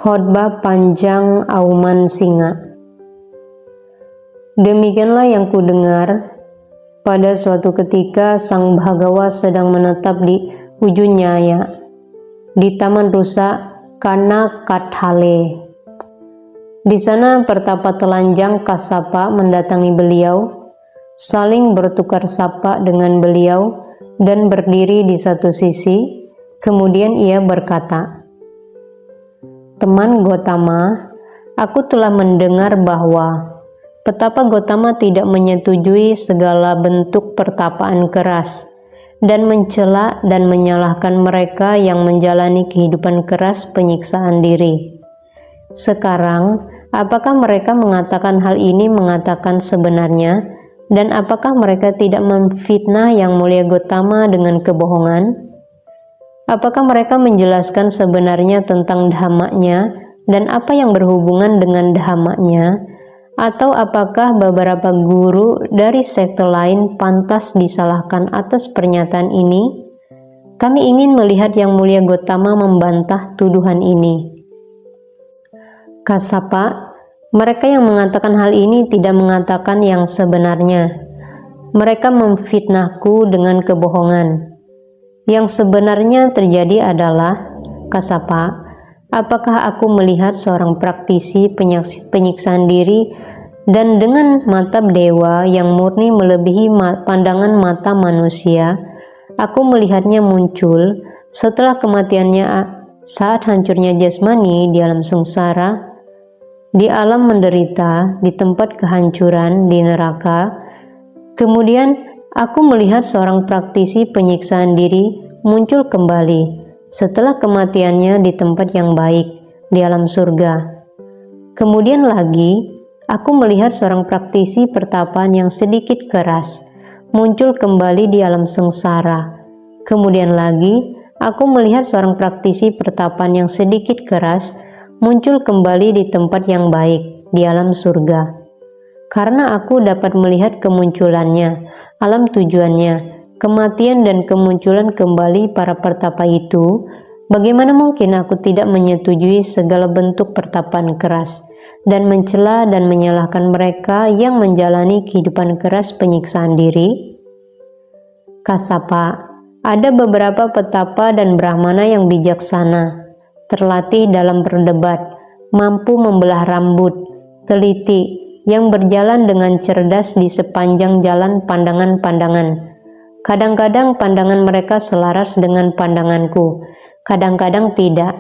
Khotbah panjang auman singa. Demikianlah yang kudengar. Pada suatu ketika Sang Bhagawa sedang menetap di Ujunnyaya, di Taman Rusa Kanakathale. Di sana pertapa telanjang Kassapa mendatangi beliau, saling bertukar sapa dengan beliau, dan berdiri di satu sisi. Kemudian ia berkata, "Teman Gotama, aku telah mendengar bahwa petapa Gotama tidak menyetujui segala bentuk pertapaan keras dan mencela dan menyalahkan mereka yang menjalani kehidupan keras penyiksaan diri. Sekarang, apakah mereka mengatakan hal ini mengatakan sebenarnya, dan apakah mereka tidak memfitnah Yang Mulia Gotama dengan kebohongan? Apakah mereka menjelaskan sebenarnya tentang dhamma-nya dan apa yang berhubungan dengan dhamma-nya? Atau apakah beberapa guru dari sekte lain pantas disalahkan atas pernyataan ini? Kami ingin melihat Yang Mulia Gotama membantah tuduhan ini." Kassapa, mereka yang mengatakan hal ini tidak mengatakan yang sebenarnya. Mereka memfitnahku dengan kebohongan. Yang sebenarnya terjadi adalah, Kassapa, apakah aku melihat seorang praktisi penyiksaan diri dan dengan mata dewa yang murni melebihi pandangan mata manusia, aku melihatnya muncul setelah kematiannya saat hancurnya jasmani di alam sengsara, di alam menderita, di tempat kehancuran, di neraka. Kemudian aku melihat seorang praktisi penyiksaan diri muncul kembali setelah kematiannya di tempat yang baik, di alam surga. Kemudian lagi, aku melihat seorang praktisi pertapaan yang sedikit keras muncul kembali di alam sengsara. Kemudian lagi, aku melihat seorang praktisi pertapaan yang sedikit keras muncul kembali di tempat yang baik, di alam surga. Karena aku dapat melihat kemunculannya, alam tujuannya, kematian dan kemunculan kembali para pertapa itu, bagaimana mungkin aku tidak menyetujui segala bentuk pertapaan keras dan mencela dan menyalahkan mereka yang menjalani kehidupan keras penyiksaan diri? Kassapa, ada beberapa petapa dan brahmana yang bijaksana, terlatih dalam berdebat, mampu membelah rambut, teliti, yang berjalan dengan cerdas di sepanjang jalan pandangan-pandangan. Kadang-kadang pandangan mereka selaras dengan pandanganku, kadang-kadang tidak.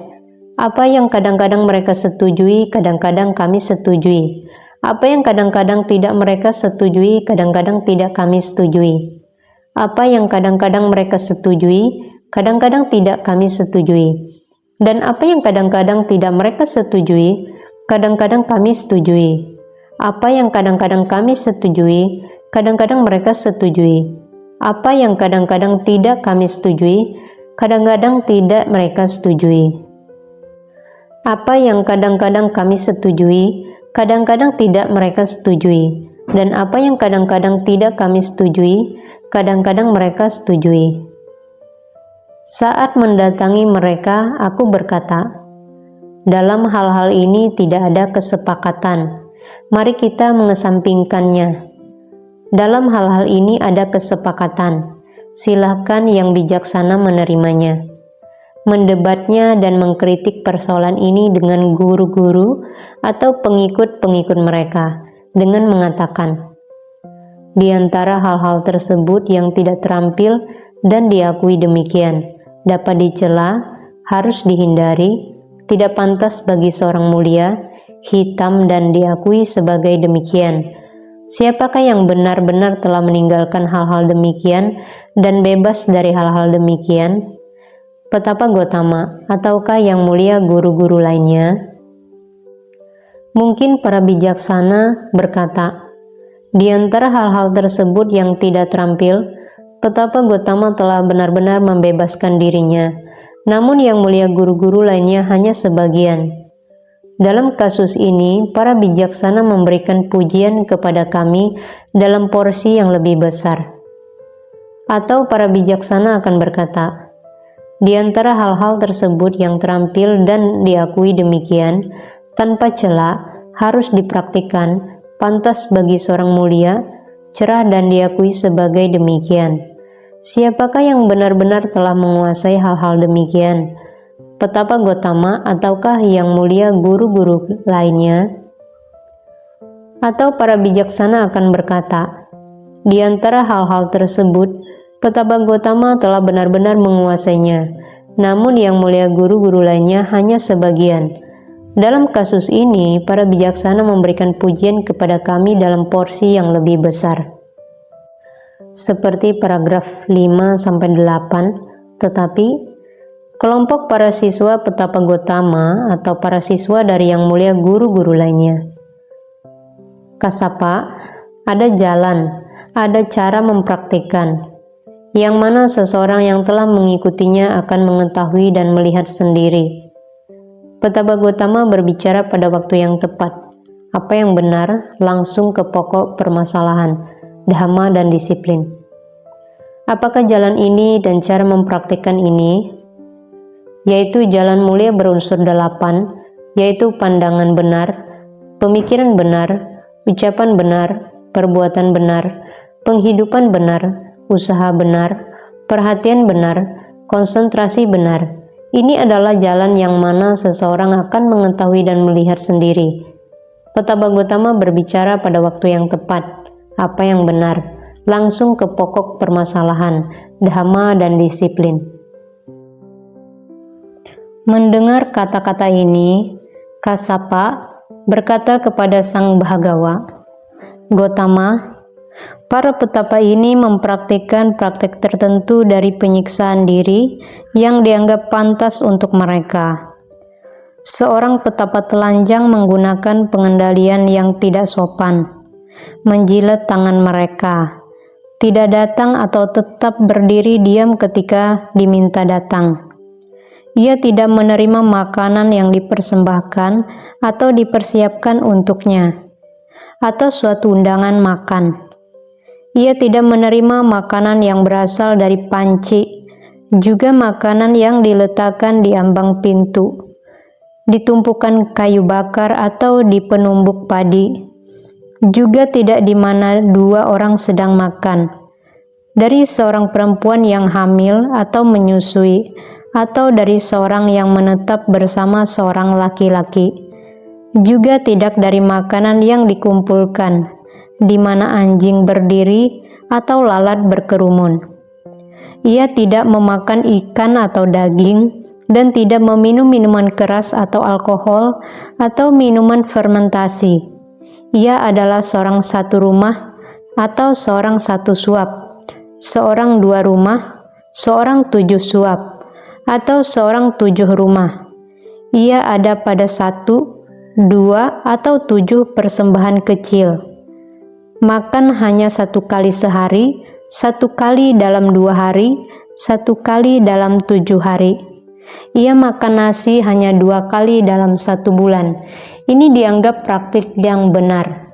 Apa yang kadang-kadang mereka setujui, kadang-kadang kami setujui. Apa yang kadang-kadang tidak mereka setujui, kadang-kadang tidak kami setujui. Apa yang kadang-kadang mereka setujui, kadang-kadang tidak kami setujui. Dan apa yang kadang-kadang tidak mereka setujui, kadang-kadang kami setujui. Apa yang kadang-kadang kami setujui, kadang-kadang mereka setujui. Apa yang kadang-kadang tidak kami setujui, kadang-kadang tidak mereka setujui. Apa yang kadang-kadang kami setujui, kadang-kadang tidak mereka setujui. Dan apa yang kadang-kadang tidak kami setujui, kadang-kadang mereka setujui. Saat mendatangi mereka, aku berkata, "Dalam hal-hal ini tidak ada kesepakatan. Mari kita mengesampingkannya. Dalam hal-hal ini ada kesepakatan. Silahkan yang bijaksana menerimanya." Mendebatnya dan mengkritik persoalan ini dengan guru-guru atau pengikut-pengikut mereka dengan mengatakan, "Di antara hal-hal tersebut yang tidak terampil dan diakui demikian, dapat dicela, harus dihindari, tidak pantas bagi seorang mulia, hitam dan diakui sebagai demikian. Siapakah yang benar-benar telah meninggalkan hal-hal demikian dan bebas dari hal-hal demikian? Petapa Gotama, ataukah yang mulia guru-guru lainnya?" Mungkin para bijaksana berkata, "Di antara hal-hal tersebut yang tidak terampil, Petapa Gotama telah benar-benar membebaskan dirinya, namun yang mulia guru-guru lainnya hanya sebagian." Dalam kasus ini, para bijaksana memberikan pujian kepada kami dalam porsi yang lebih besar. Atau para bijaksana akan berkata, Di antara hal-hal tersebut yang terampil dan diakui demikian, tanpa cela, harus dipraktikkan, pantas bagi seorang mulia, cerah dan diakui sebagai demikian. Siapakah yang benar-benar telah menguasai hal-hal demikian? Petapa Gotama ataukah yang mulia guru-guru lainnya? Atau para bijaksana akan berkata, di antara hal-hal tersebut, Petapa Gotama telah benar-benar menguasainya, namun yang mulia guru-guru lainnya hanya sebagian. Dalam kasus ini, para bijaksana memberikan pujian kepada kami dalam porsi yang lebih besar. Seperti paragraf 5-8, tetapi kelompok para siswa Petapa Gotama atau para siswa dari yang mulia guru-guru lainnya. Kasapa, ada jalan, ada cara mempraktikkan, yang mana seseorang yang telah mengikutinya akan mengetahui dan melihat sendiri. Petapa Gotama berbicara pada waktu yang tepat, apa yang benar, langsung ke pokok permasalahan, dhamma dan disiplin. Apakah jalan ini dan cara mempraktikkan ini? Yaitu jalan mulia berunsur 8, yaitu pandangan benar, pemikiran benar, ucapan benar, perbuatan benar, penghidupan benar, usaha benar, perhatian benar, konsentrasi benar. Ini adalah jalan yang mana seseorang akan mengetahui dan melihat sendiri. Petapa Gotama berbicara pada waktu yang tepat, apa yang benar, langsung ke pokok permasalahan, dhamma dan disiplin. Mendengar kata-kata ini, Kasapa berkata kepada Sang Bhagawa, Gotama, para petapa ini mempraktikkan praktek tertentu dari penyiksaan diri yang dianggap pantas untuk mereka. Seorang petapa telanjang menggunakan pengendalian yang tidak sopan, menjilat tangan mereka, tidak datang atau tetap berdiri diam ketika diminta datang. Ia tidak menerima makanan yang dipersembahkan atau dipersiapkan untuknya, atau suatu undangan makan. Ia tidak menerima makanan yang berasal dari panci, juga makanan yang diletakkan di ambang pintu, di tumpukan kayu bakar atau di penumbuk padi, juga tidak di mana dua orang sedang makan, dari seorang perempuan yang hamil atau menyusui, atau dari seorang yang menetap bersama seorang laki-laki, juga tidak dari makanan yang dikumpulkan, di mana anjing berdiri atau lalat berkerumun. Ia tidak memakan ikan atau daging, dan tidak meminum minuman keras atau alkohol, atau minuman fermentasi. Ia adalah seorang satu rumah, atau seorang satu suap, seorang dua rumah, seorang 7 suap, atau seorang 7 rumah. Ia ada pada 1, 2, atau 7 persembahan kecil. Makan hanya 1 kali sehari, 1 kali dalam 2 hari, 1 kali dalam 7 hari. Ia makan nasi hanya 2 kali dalam 1 bulan. Ini dianggap praktik yang benar.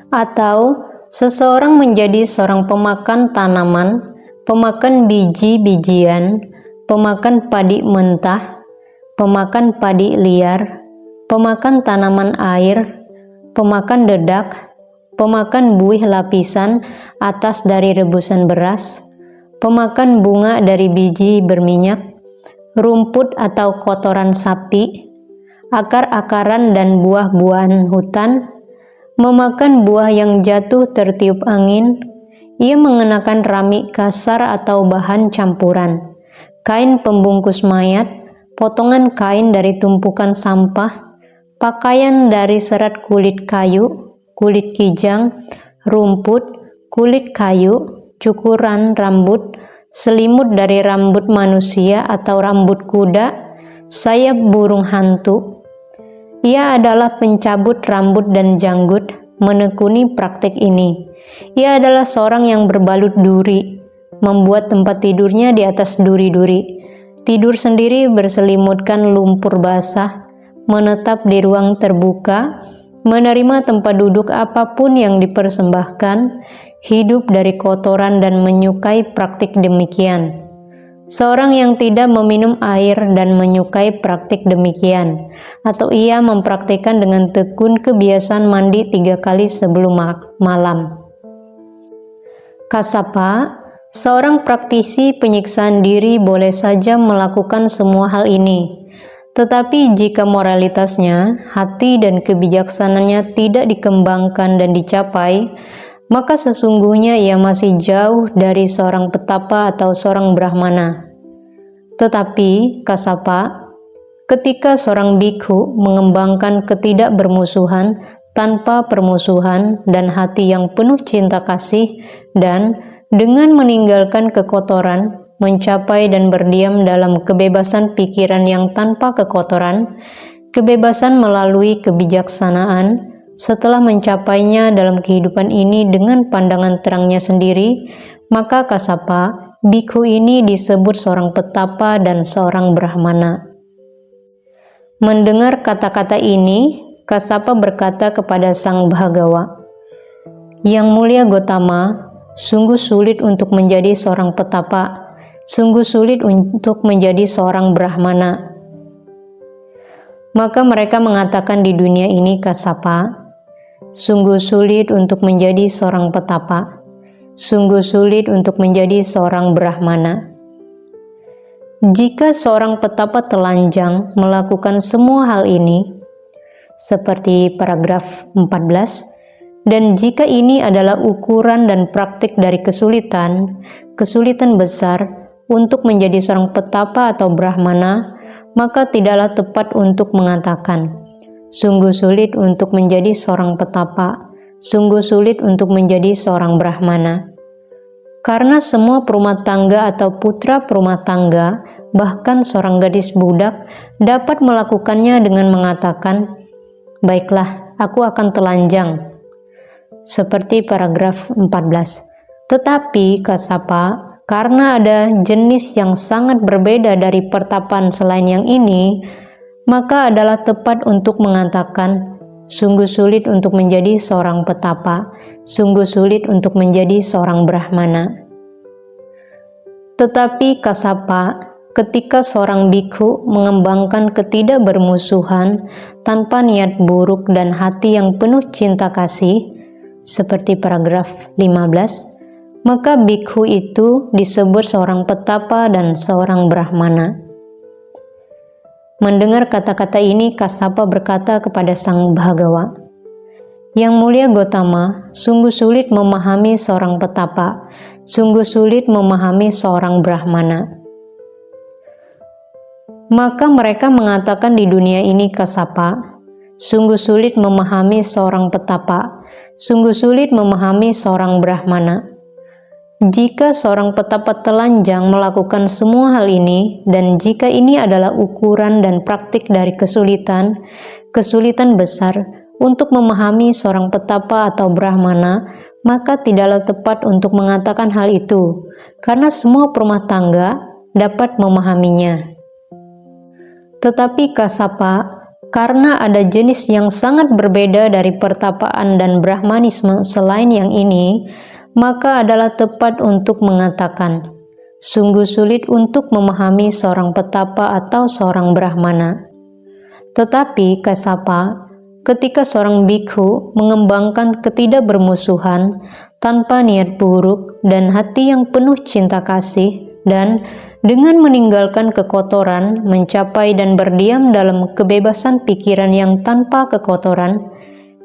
Atau seseorang menjadi seorang pemakan tanaman, pemakan biji-bijian, pemakan padi mentah, pemakan padi liar, pemakan tanaman air, pemakan dedak, pemakan buih lapisan atas dari rebusan beras, pemakan bunga dari biji berminyak, rumput atau kotoran sapi, akar-akaran dan buah-buahan hutan, memakan buah yang jatuh tertiup angin. Ia mengenakan rami kasar atau bahan campuran, kain pembungkus mayat, potongan kain dari tumpukan sampah, pakaian dari serat kulit kayu, kulit kijang, rumput, kulit kayu, cukuran rambut, selimut dari rambut manusia atau rambut kuda, sayap burung hantu. Ia adalah pencabut rambut dan janggut, menekuni praktik ini. Ia adalah seorang yang berbalut duri, membuat tempat tidurnya di atas duri-duri, tidur sendiri berselimutkan lumpur basah, menetap di ruang terbuka, menerima tempat duduk apapun yang dipersembahkan, hidup dari kotoran dan menyukai praktik demikian. Seorang yang tidak meminum air dan menyukai praktik demikian, atau ia mempraktikkan dengan tekun kebiasaan mandi 3 kali sebelum malam. Kasapa, seorang praktisi penyiksaan diri boleh saja melakukan semua hal ini. Tetapi jika moralitasnya, hati dan kebijaksanaannya tidak dikembangkan dan dicapai, maka sesungguhnya ia masih jauh dari seorang petapa atau seorang brahmana. Tetapi, Kasapa, ketika seorang bikhu mengembangkan ketidakbermusuhan tanpa permusuhan dan hati yang penuh cinta kasih, dan dengan meninggalkan kekotoran, mencapai dan berdiam dalam kebebasan pikiran yang tanpa kekotoran, kebebasan melalui kebijaksanaan, setelah mencapainya dalam kehidupan ini dengan pandangan terangnya sendiri, maka Kasapa, bikhu ini disebut seorang petapa dan seorang brahmana. Mendengar kata-kata ini, Kasapa berkata kepada Sang Bhagawa, "Yang mulia Gotama, sungguh sulit untuk menjadi seorang petapa, sungguh sulit untuk menjadi seorang brahmana." Maka mereka mengatakan di dunia ini, Kasapa, sungguh sulit untuk menjadi seorang petapa, sungguh sulit untuk menjadi seorang brahmana. Jika seorang petapa telanjang melakukan semua hal ini, seperti paragraf 14, dan jika ini adalah ukuran dan praktik dari kesulitan besar untuk menjadi seorang petapa atau brahmana, maka tidaklah tepat untuk mengatakan, sungguh sulit untuk menjadi seorang petapa, sungguh sulit untuk menjadi seorang brahmana. Karena semua perumah tangga atau putra perumah tangga, bahkan seorang gadis budak, dapat melakukannya dengan mengatakan, "Baiklah, aku akan telanjang." Seperti paragraf 14. Tetapi, Kasapa, karena ada jenis yang sangat berbeda dari pertapaan selain yang ini, maka adalah tepat untuk mengatakan, sungguh sulit untuk menjadi seorang petapa, sungguh sulit untuk menjadi seorang brahmana. Tetapi Kasapa, ketika seorang bikhu mengembangkan ketidakbermusuhan tanpa niat buruk dan hati yang penuh cinta kasih, seperti paragraf 15, maka bikhu itu disebut seorang petapa dan seorang brahmana. Mendengar kata-kata ini, Kasapa berkata kepada Sang Bhagawa, "Yang mulia Gotama, sungguh sulit memahami seorang petapa, sungguh sulit memahami seorang brahmana." Maka mereka mengatakan di dunia ini, Kasapa, sungguh sulit memahami seorang petapa, sungguh sulit memahami seorang brahmana. Jika seorang petapa telanjang melakukan semua hal ini, dan jika ini adalah ukuran dan praktik dari kesulitan besar untuk memahami seorang petapa atau brahmana, maka tidaklah tepat untuk mengatakan hal itu, karena semua perumah tangga dapat memahaminya. Tetapi Kasapa, karena ada jenis yang sangat berbeda dari pertapaan dan brahmanisme selain yang ini, maka adalah tepat untuk mengatakan, sungguh sulit untuk memahami seorang petapa atau seorang brahmana. Tetapi Kasapa, ketika seorang bikhu mengembangkan ketidakbermusuhan tanpa niat buruk dan hati yang penuh cinta kasih, dan dengan meninggalkan kekotoran, mencapai dan berdiam dalam kebebasan pikiran yang tanpa kekotoran,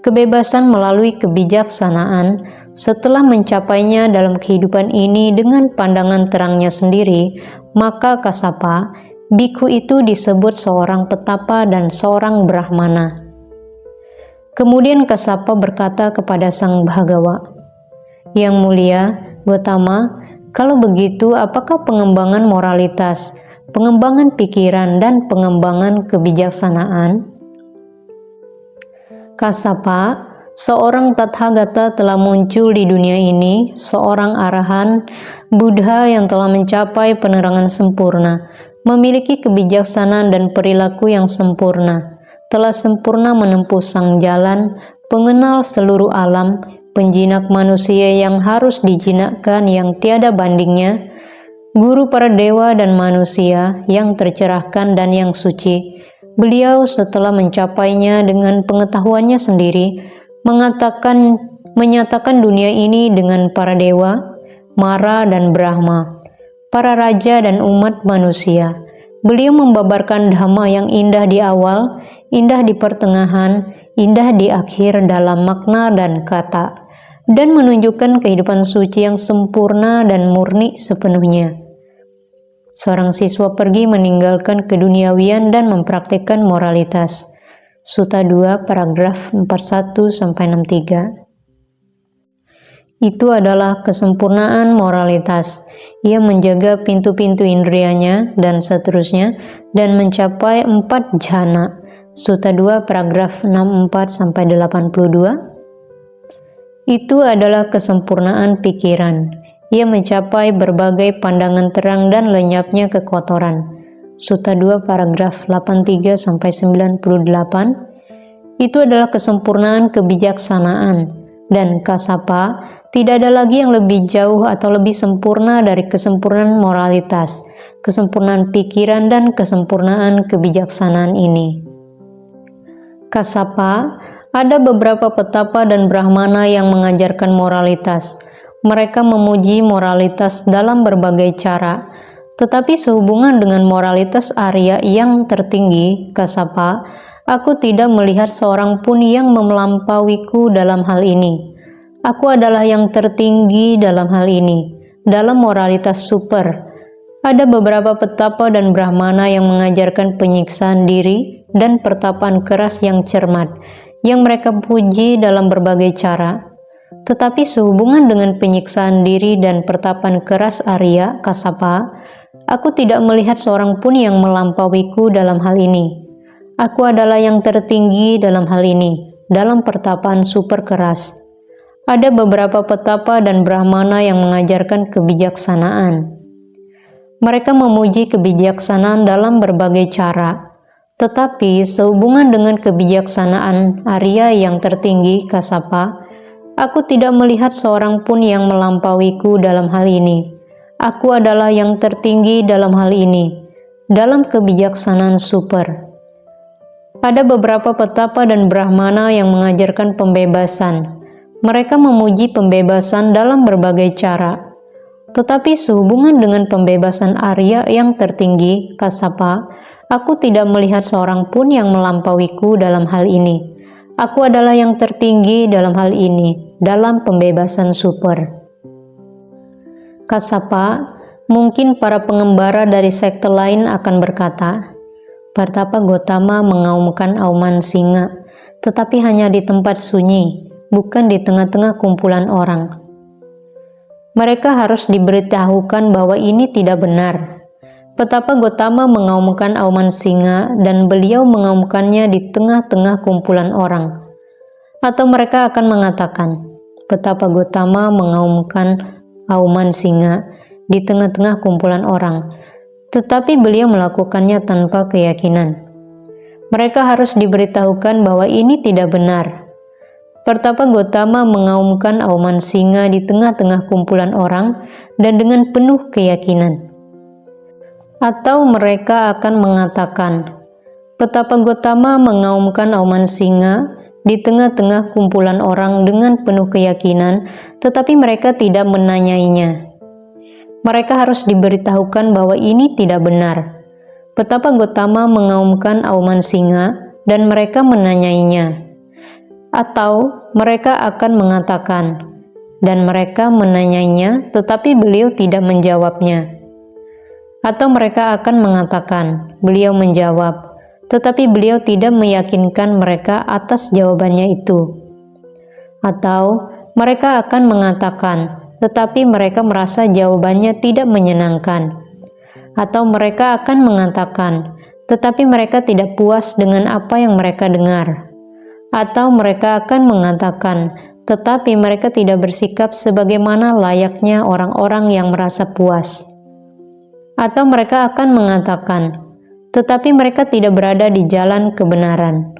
kebebasan melalui kebijaksanaan, setelah mencapainya dalam kehidupan ini dengan pandangan terangnya sendiri, maka Kasapa, bikhu itu disebut seorang petapa dan seorang brahmana. Kemudian Kasapa berkata kepada Sang Bhagawa, "Yang mulia Gotama, kalau begitu apakah pengembangan moralitas, pengembangan pikiran, dan pengembangan kebijaksanaan?" Kasapa, seorang Tathagata telah muncul di dunia ini, seorang arahan, Buddha yang telah mencapai penerangan sempurna, memiliki kebijaksanaan dan perilaku yang sempurna, telah sempurna menempuh sang jalan, pengenal seluruh alam, penjinak manusia yang harus dijinakkan yang tiada bandingnya, guru para dewa dan manusia yang tercerahkan dan yang suci. Beliau setelah mencapainya dengan pengetahuannya sendiri, menyatakan dunia ini dengan para dewa, Mara dan Brahma, para raja dan umat manusia. Beliau membabarkan dhamma yang indah di awal, indah di pertengahan, indah di akhir dalam makna dan kata, dan menunjukkan kehidupan suci yang sempurna dan murni sepenuhnya. Seorang siswa pergi meninggalkan keduniawian dan mempraktikkan moralitas. Sutta 2 paragraf 41-63. Itu adalah kesempurnaan moralitas. Ia menjaga pintu-pintu indrianya dan seterusnya dan mencapai 4 jhana. Sutta 2 paragraf 64-82. Itu adalah kesempurnaan pikiran. Ia mencapai berbagai pandangan terang dan lenyapnya kekotoran. Sutta 2 paragraf 83-98. Itu adalah kesempurnaan kebijaksanaan. Dan kasapa, tidak ada lagi yang lebih jauh atau lebih sempurna dari kesempurnaan moralitas, kesempurnaan pikiran, dan kesempurnaan kebijaksanaan ini. Kasapa, ada beberapa petapa dan brahmana yang mengajarkan moralitas. Mereka memuji moralitas dalam berbagai cara, tetapi sehubungan dengan moralitas Arya yang tertinggi, Kasapa, aku tidak melihat seorang pun yang melampauiku dalam hal ini. Aku adalah yang tertinggi dalam hal ini, dalam moralitas super. Ada beberapa petapa dan brahmana yang mengajarkan penyiksaan diri dan pertapaan keras yang cermat, yang mereka puji dalam berbagai cara. Tetapi sehubungan dengan penyiksaan diri dan pertapaan keras Arya, Kasapa, aku tidak melihat seorang pun yang melampauiku dalam hal ini. Aku adalah yang tertinggi dalam hal ini, dalam pertapaan super keras. Ada beberapa petapa dan brahmana yang mengajarkan kebijaksanaan. Mereka memuji kebijaksanaan dalam berbagai cara. Tetapi sehubungan dengan kebijaksanaan Arya yang tertinggi, Kasapa, aku tidak melihat seorang pun yang melampauiku dalam hal ini. Aku adalah yang tertinggi dalam hal ini, dalam kebijaksanaan super. Ada beberapa petapa dan brahmana yang mengajarkan pembebasan. Mereka memuji pembebasan dalam berbagai cara. Tetapi sehubungan dengan pembebasan Arya yang tertinggi, Kasapa, aku tidak melihat seorang pun yang melampauiku dalam hal ini. Aku adalah yang tertinggi dalam hal ini, dalam pembebasan super. Kasapa, mungkin para pengembara dari sekte lain akan berkata, Partapa Gotama mengaumkan auman singa, tetapi hanya di tempat sunyi, bukan di tengah-tengah kumpulan orang. Mereka harus diberitahukan bahwa ini tidak benar. Petapa Gotama mengaumkan auman singa dan beliau mengaumkannya di tengah-tengah kumpulan orang. Atau mereka akan mengatakan, Petapa Gotama mengaumkan auman singa di tengah-tengah kumpulan orang, tetapi beliau melakukannya tanpa keyakinan. Mereka harus diberitahukan bahwa ini tidak benar. Pertapa Gotama mengaumkan auman singa di tengah-tengah kumpulan orang dan dengan penuh keyakinan. Atau mereka akan mengatakan, Petapa Gotama mengaumkan auman singa di tengah-tengah kumpulan orang dengan penuh keyakinan, tetapi mereka tidak menanyainya. Mereka harus diberitahukan bahwa ini tidak benar. Petapa Gotama mengaumkan auman singa dan mereka menanyainya. Atau mereka akan mengatakan, dan mereka menanyainya tetapi beliau tidak menjawabnya. Atau mereka akan mengatakan, beliau menjawab, tetapi beliau tidak meyakinkan mereka atas jawabannya itu. Atau mereka akan mengatakan, tetapi mereka merasa jawabannya tidak menyenangkan. Atau mereka akan mengatakan, tetapi mereka tidak puas dengan apa yang mereka dengar. Atau mereka akan mengatakan, tetapi mereka tidak bersikap sebagaimana layaknya orang-orang yang merasa puas. Atau mereka akan mengatakan, tetapi mereka tidak berada di jalan kebenaran.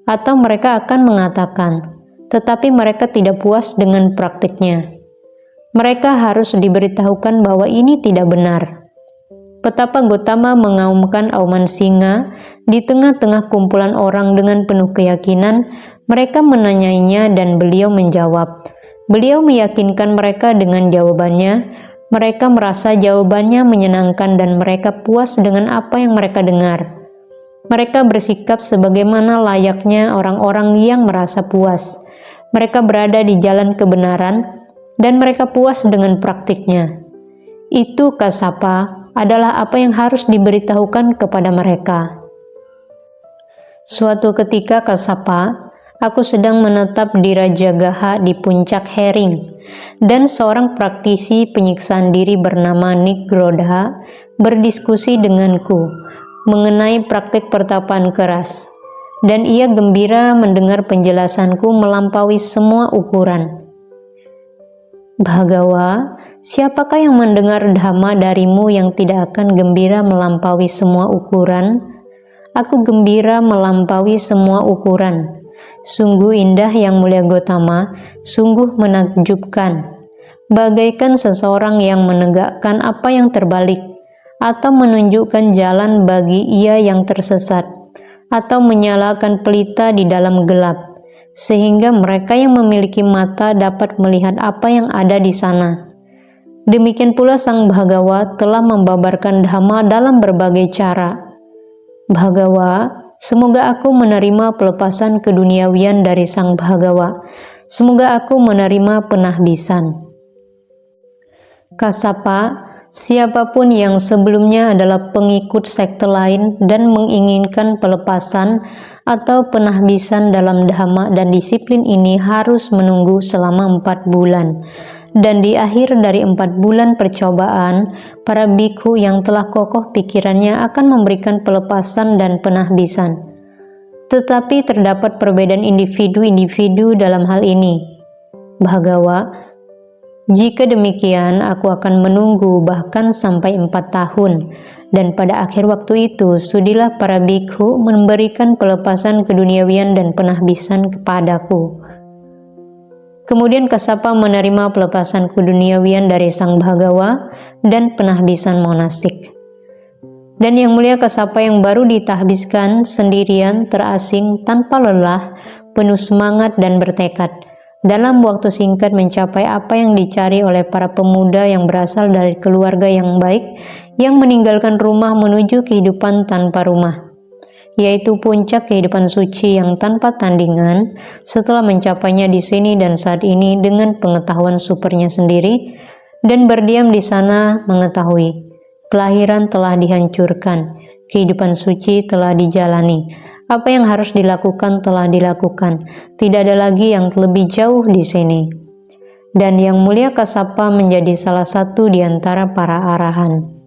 Atau mereka akan mengatakan, tetapi mereka tidak puas dengan praktiknya. Mereka harus diberitahukan bahwa ini tidak benar. Petapa Gotama mengaumkan auman singa di tengah-tengah kumpulan orang dengan penuh keyakinan. Mereka menanyainya dan beliau menjawab. Beliau meyakinkan mereka dengan jawabannya. Mereka merasa jawabannya menyenangkan dan mereka puas dengan apa yang mereka dengar. Mereka bersikap sebagaimana layaknya orang-orang yang merasa puas. Mereka berada di jalan kebenaran dan mereka puas dengan praktiknya. Itu kasapa adalah apa yang harus diberitahukan kepada mereka. Suatu ketika kasapa, aku sedang menetap di Raja Gaha di puncak Hering, dan seorang praktisi penyiksaan diri bernama Nigrodha berdiskusi denganku mengenai praktik pertapaan keras, dan ia gembira mendengar penjelasanku melampaui semua ukuran. Bhagawa, siapakah yang mendengar dhamma darimu yang tidak akan gembira melampaui semua ukuran? Aku gembira melampaui semua ukuran. Sungguh indah Yang Mulia Gotama, sungguh menakjubkan. Bagaikan seseorang yang menegakkan apa yang terbalik, atau menunjukkan jalan bagi ia yang tersesat, atau menyalakan pelita di dalam gelap, sehingga mereka yang memiliki mata dapat melihat apa yang ada di sana. Demikian pula Sang Bhagawa telah membabarkan dhamma dalam berbagai cara. Bhagawa, semoga aku menerima pelepasan keduniawian dari Sang Bhagawa. Semoga aku menerima penahbisan. Kasapa, siapapun yang sebelumnya adalah pengikut sekte lain dan menginginkan pelepasan atau penahbisan dalam dhamma dan disiplin ini harus menunggu selama 4 bulan. Dan di akhir dari 4 bulan percobaan, para bikhu yang telah kokoh pikirannya akan memberikan pelepasan dan penahbisan. Tetapi terdapat perbedaan individu-individu dalam hal ini. Bhagawa, jika demikian, aku akan menunggu bahkan sampai 4 tahun, dan pada akhir waktu itu, sudilah para bikhu memberikan pelepasan keduniawian dan penahbisan kepadaku. Kemudian Kasapa menerima pelepasan keduniawian dari Sang Bhagawa dan penahbisan monastik. Dan Yang Mulia Kasapa yang baru ditahbiskan sendirian, terasing, tanpa lelah, penuh semangat dan bertekad, dalam waktu singkat mencapai apa yang dicari oleh para pemuda yang berasal dari keluarga yang baik, yang meninggalkan rumah menuju kehidupan tanpa rumah, yaitu puncak kehidupan suci yang tanpa tandingan. Setelah mencapainya di sini dan saat ini dengan pengetahuan supernya sendiri, dan berdiam di sana mengetahui, kelahiran telah dihancurkan, kehidupan suci telah dijalani, apa yang harus dilakukan telah dilakukan, tidak ada lagi yang lebih jauh di sini. Dan Yang Mulia Kasapa menjadi salah satu di antara para arahan.